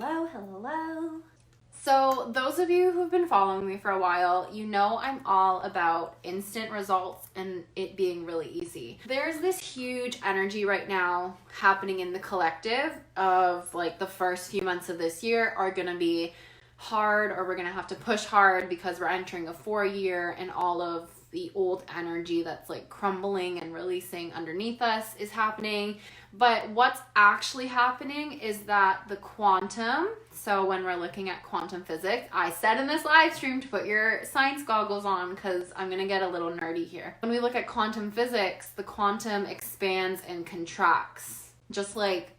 Hello, hello. So those of you who've been following me for a while, you know I'm all about instant results and it being really easy. There's this huge energy right now happening in the collective of like the first few months of this year are going to be hard, or we're going to have to push hard because we're entering a 4-year and all of the old energy that's like crumbling and releasing underneath us is happening. But what's actually happening is that the quantum, so when we're looking at quantum physics, I said in this live stream to put your science goggles on because I'm going to get a little nerdy here. When we look at quantum physics, the quantum expands and contracts, just like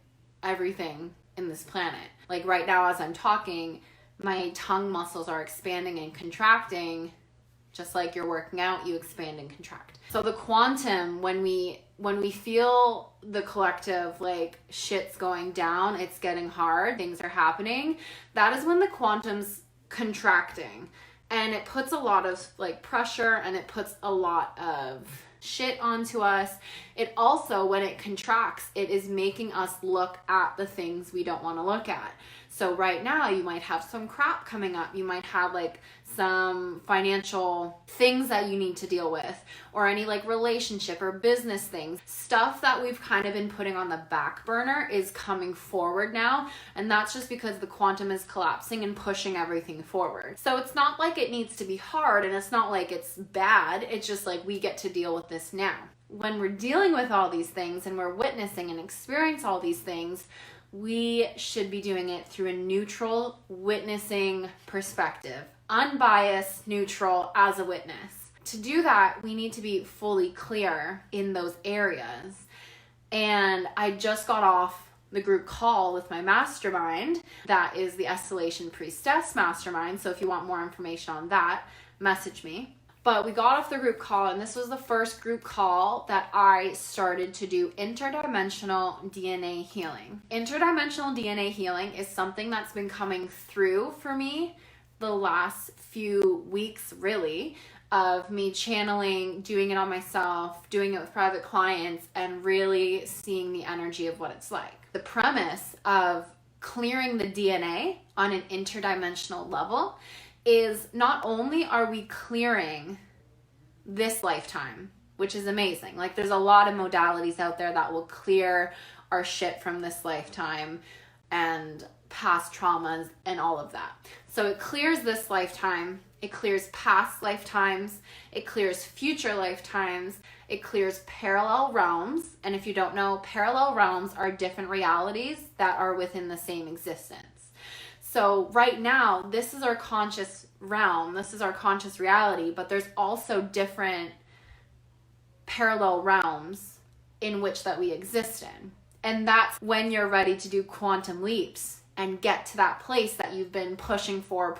everything in this planet. Like right now as I'm talking, my tongue muscles are expanding and contracting. Just like you're working out, you expand and contract. So the quantum, when we feel the collective like shit's going down, it's getting hard, things are happening, that is when the quantum's contracting. And it puts a lot of like pressure and it puts a lot of shit onto us. It also, when it contracts, it is making us look at the things we don't want to look at. So right now you might have some crap coming up. You might have like some financial things that you need to deal with, or any like relationship or business things. Stuff that we've kind of been putting on the back burner is coming forward now. And that's just because the quantum is collapsing and pushing everything forward. So it's not like it needs to be hard and it's not like it's bad. It's just like we get to deal with this now. When we're dealing with all these things and we're witnessing and experience all these things, we should be doing it through a neutral witnessing perspective, unbiased, neutral as a witness. To do that, we need to be fully clear in those areas. And I just got off the group call with my mastermind. That is the Escalation Priestess Mastermind. So if you want more information on that, message me. But we got off the group call, and this was the first group call that I started to do interdimensional DNA healing. Interdimensional DNA healing is something that's been coming through for me the last few weeks, really, of me channeling, doing it on myself, doing it with private clients, and really seeing the energy of what it's like. The premise of clearing the DNA on an interdimensional level is not only are we clearing this lifetime, which is amazing. Like there's a lot of modalities out there that will clear our shit from this lifetime and past traumas and all of that. So it clears this lifetime, it clears past lifetimes, it clears future lifetimes, it clears parallel realms. And if you don't know, parallel realms are different realities that are within the same existence. So right now, this is our conscious realm, this is our conscious reality, but there's also different parallel realms in which that we exist in. And that's when you're ready to do quantum leaps and get to that place that you've been pushing for,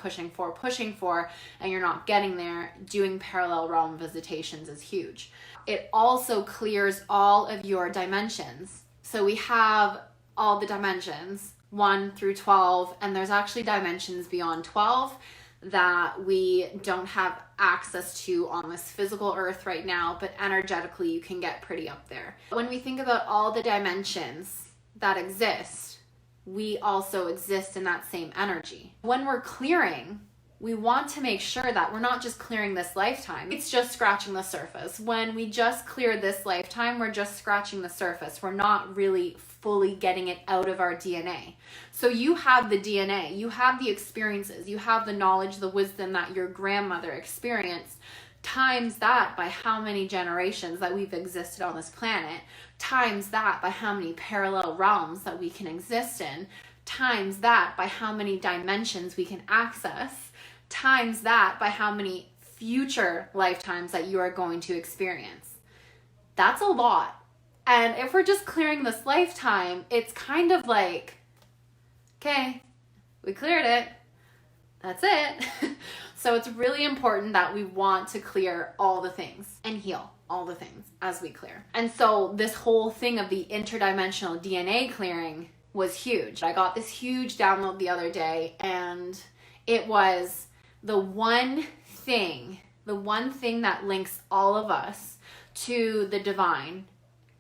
and you're not getting there. Doing parallel realm visitations is huge. It also clears all of your dimensions. So we have all the dimensions, 1 through 12, and there's actually dimensions beyond 12 that we don't have access to on this physical earth right now, but energetically you can get pretty up there. When we think about all the dimensions that exist, we also exist in that same energy. When we're clearing, we want to make sure that we're not just clearing this lifetime. It's just scratching the surface. When we just clear this lifetime, we're just scratching the surface. We're not really fully getting it out of our DNA. So you have the DNA, you have the experiences, you have the knowledge, the wisdom that your grandmother experienced, times that by how many generations that we've existed on this planet, times that by how many parallel realms that we can exist in, times that by how many dimensions we can access, times that by how many future lifetimes that you are going to experience. That's a lot. And if we're just clearing this lifetime, it's kind of like, okay, we cleared it. That's it. So it's really important that we want to clear all the things and heal all the things as we clear. And so this whole thing of the interdimensional DNA clearing was huge. I got this huge download the other day, and it was the one thing that links all of us to the divine,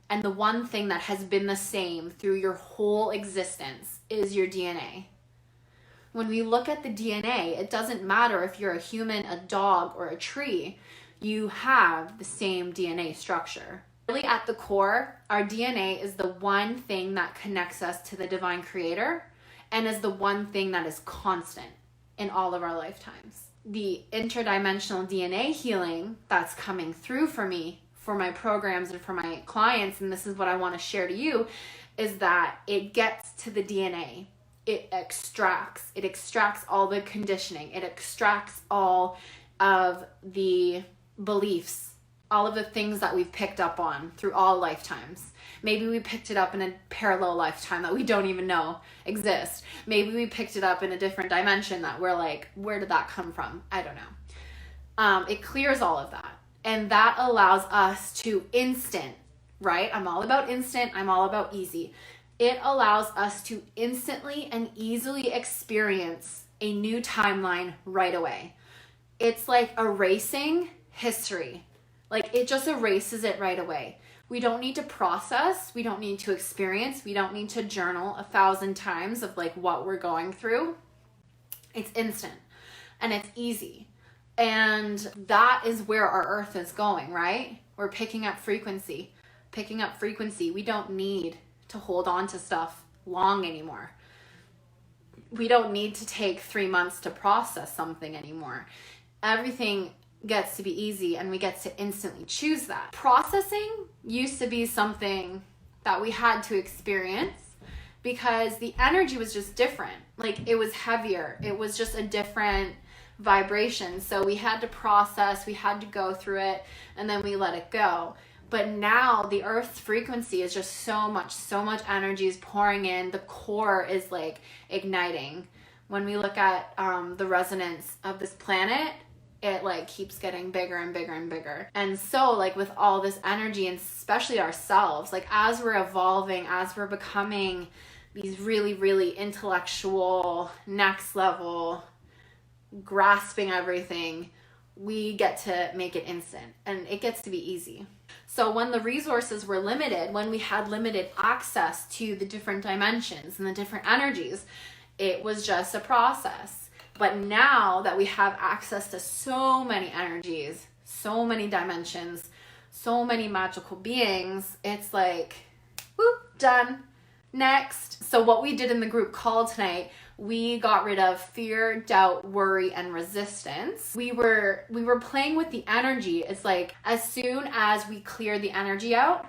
and the one thing that has been the same through your whole existence is your DNA. When we look at the DNA, it doesn't matter if you're a human, a dog, or a tree, you have the same DNA structure. Really, at the core, our DNA is the one thing that connects us to the divine creator and is the one thing that is constant in all of our lifetimes. The interdimensional DNA healing that's coming through for me, for my programs and for my clients, and this is what I want to share to you, is that it gets to the DNA. It extracts all the conditioning. It extracts all of the beliefs, all of the things that we've picked up on through all lifetimes. Maybe we picked it up in a parallel lifetime that we don't even know exists. Maybe we picked it up in a different dimension that we're like, where did that come from? I don't know. It clears all of that. And that allows us to instant, right? I'm all about instant. I'm all about easy. It allows us to instantly and easily experience a new timeline right away. It's like erasing history. Like it just erases it right away. We don't need to process. We don't need to experience. We don't need to journal 1,000 times of like what we're going through. It's instant and it's easy. And that is where our earth is going, right? We're picking up frequency. We don't need to hold on to stuff long anymore. We don't need to take 3 months to process something anymore. Everything gets to be easy and we get to instantly choose that. Processing used to be something that we had to experience because the energy was just different. Like it was heavier. It was just a different vibration. So we had to process, we had to go through it, and then we let it go. But now the earth's frequency is just so much energy is pouring in. The core is like igniting. When we look at the resonance of this planet, it like keeps getting bigger and bigger and bigger. And so like with all this energy, and especially ourselves, like as we're evolving, as we're becoming these really, really intellectual, next level, grasping everything, we get to make it instant and it gets to be easy. So when the resources were limited, when we had limited access to the different dimensions and the different energies, it was just a process. But now that we have access to so many energies, so many dimensions, so many magical beings, it's like, whoop, done. Next. So what we did in the group call tonight, we got rid of fear, doubt, worry, and resistance. We were playing with the energy. It's like as soon as we cleared the energy out,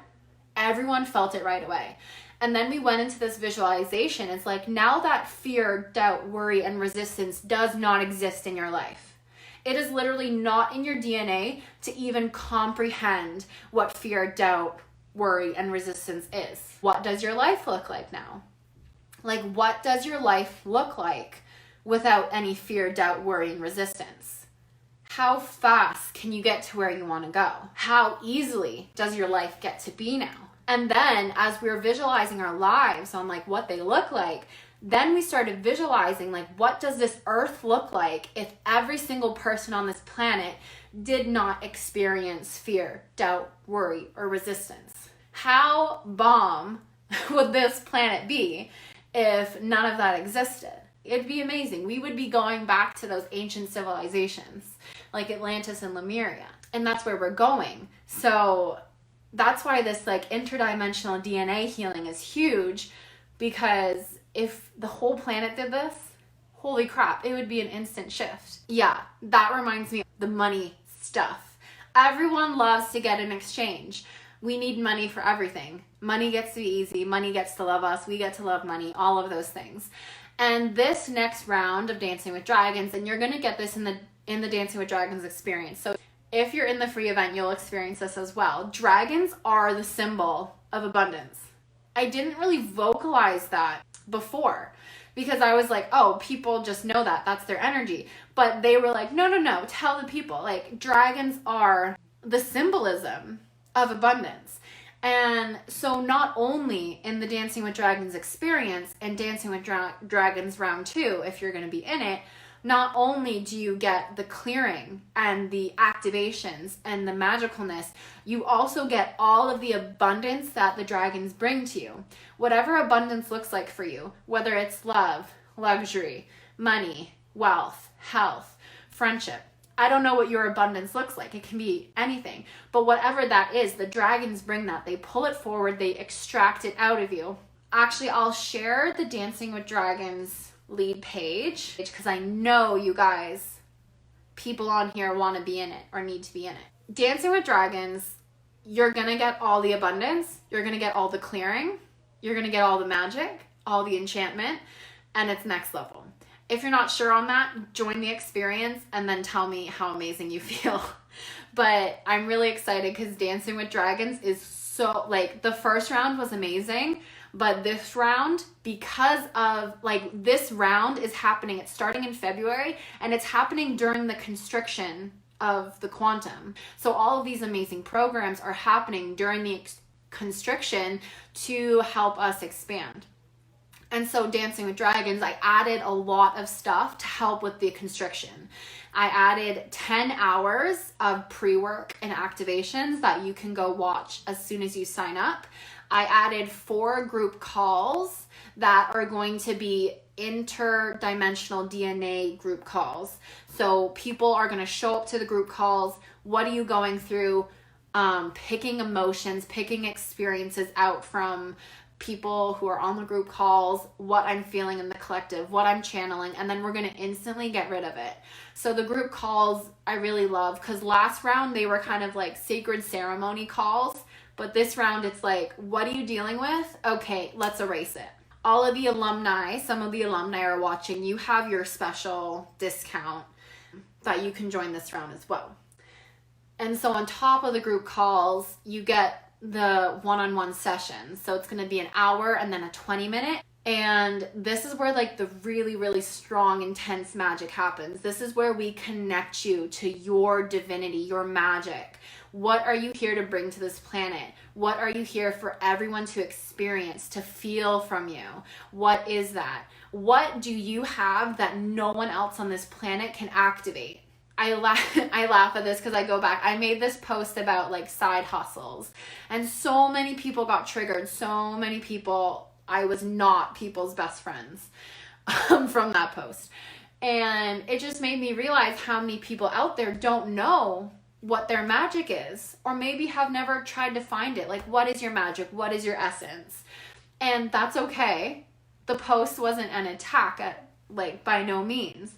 everyone felt it right away. And then we went into this visualization. It's like now that fear, doubt, worry, and resistance does not exist in your life. It is literally not in your DNA to even comprehend what fear, doubt, worry, and resistance is. What does your life look like now? Like, what does your life look like without any fear, doubt, worry, and resistance? How fast can you get to where you want to go? How easily does your life get to be now? And then as we were visualizing our lives on like what they look like, then we started visualizing like what does this earth look like if every single person on this planet did not experience fear, doubt, worry, or resistance? How bomb would this planet be if none of that existed? It'd be amazing. We would be going back to those ancient civilizations like Atlantis and Lemuria. And that's where we're going. So that's why this like interdimensional DNA healing is huge, because if the whole planet did this, holy crap, it would be an instant shift. Yeah, that reminds me of the money stuff. Everyone loves to get an exchange. We need money for everything. Money gets to be easy. Money gets to love us. We get to love money. All of those things. And this next round of Dancing with Dragons, and you're going to get this in the Dancing with Dragons experience. So if you're in the free event, you'll experience this as well. Dragons are the symbol of abundance. I didn't really vocalize that before because I was like, oh, people just know that. That's their energy. But they were like, no, tell the people. Like, dragons are the symbolism of abundance. And so not only in the Dancing with Dragons experience and Dancing with Dragons round 2, if you're going to be in it, not only do you get the clearing and the activations and the magicalness, you also get all of the abundance that the dragons bring to you. Whatever abundance looks like for you, whether it's love, luxury, money, wealth, health, friendship. I don't know what your abundance looks like. It can be anything. But whatever that is, the dragons bring that. They pull it forward. They extract it out of you. Actually, I'll share the Dancing with Dragons lead page because I know you guys, people on here want to be in it or need to be in it. Dancing with Dragons, you're going to get all the abundance. You're going to get all the clearing. You're going to get all the magic, all the enchantment, and it's next level. If you're not sure on that, join the experience and then tell me how amazing you feel. But I'm really excited because Dancing with Dragons is so, like, the first round was amazing, but this round, because of, like, this round is happening, it's starting in February, and it's happening during the constriction of the quantum. So all of these amazing programs are happening during the constriction to help us expand. And so Dancing with Dragons, I added a lot of stuff to help with the constriction. I added 10 hours of pre-work and activations that you can go watch as soon as you sign up. I added 4 group calls that are going to be interdimensional DNA group calls. So people are going to show up to the group calls. What are you going through? Picking emotions, picking experiences out from people who are on the group calls, what I'm feeling in the collective, what I'm channeling, and then we're going to instantly get rid of it. So the group calls I really love because last round they were kind of like sacred ceremony calls, but this round it's like, what are you dealing with? Okay, let's erase it. All of the alumni, some of the alumni are watching, you have your special discount that you can join this round as well. And so on top of the group calls, you get the one-on-one sessions. So it's going to be an hour and then a 20-minute. And this is where like the really, really strong, intense magic happens. This is where we connect you to your divinity, your magic. What are you here to bring to this planet? What are you here for everyone to experience, to feel from you? What is that? What do you have that no one else on this planet can activate? I laugh at this because I go back. I made this post about like side hustles and so many people got triggered. So many people, I was not people's best friends from that post. And it just made me realize how many people out there don't know what their magic is, or maybe have never tried to find it. Like, what is your magic? What is your essence? And that's okay. The post wasn't an attack at, like, by no means,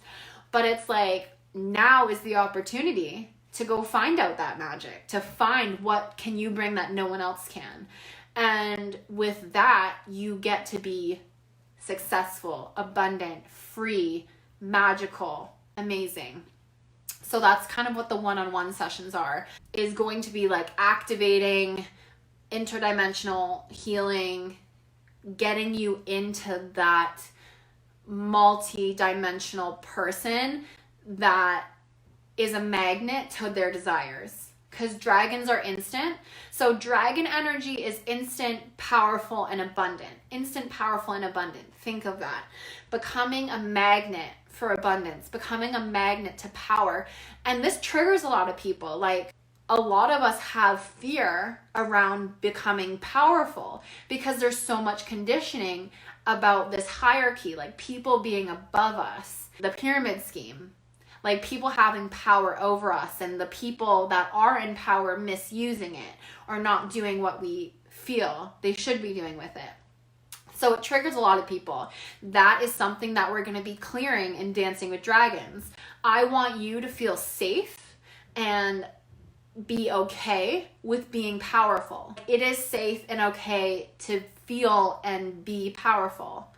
but it's like, now is the opportunity to go find out that magic, to find what can you bring that no one else can. And with that, you get to be successful, abundant, free, magical, amazing. So that's kind of what the one-on-one sessions are, is going to be like activating, interdimensional healing, getting you into that multi-dimensional person that is a magnet to their desires, because dragons are instant. So dragon energy is instant, powerful, and abundant. Instant, powerful, and abundant. Think of that. Becoming a magnet for abundance, becoming a magnet to power. And this triggers a lot of people. Like, a lot of us have fear around becoming powerful because there's so much conditioning about this hierarchy, like people being above us, the pyramid scheme. Like people having power over us, and the people that are in power misusing it or not doing what we feel they should be doing with it. So it triggers a lot of people. That is something that we're going to be clearing in Dancing with Dragons. I want you to feel safe and be okay with being powerful. It is safe and okay to feel and be powerful.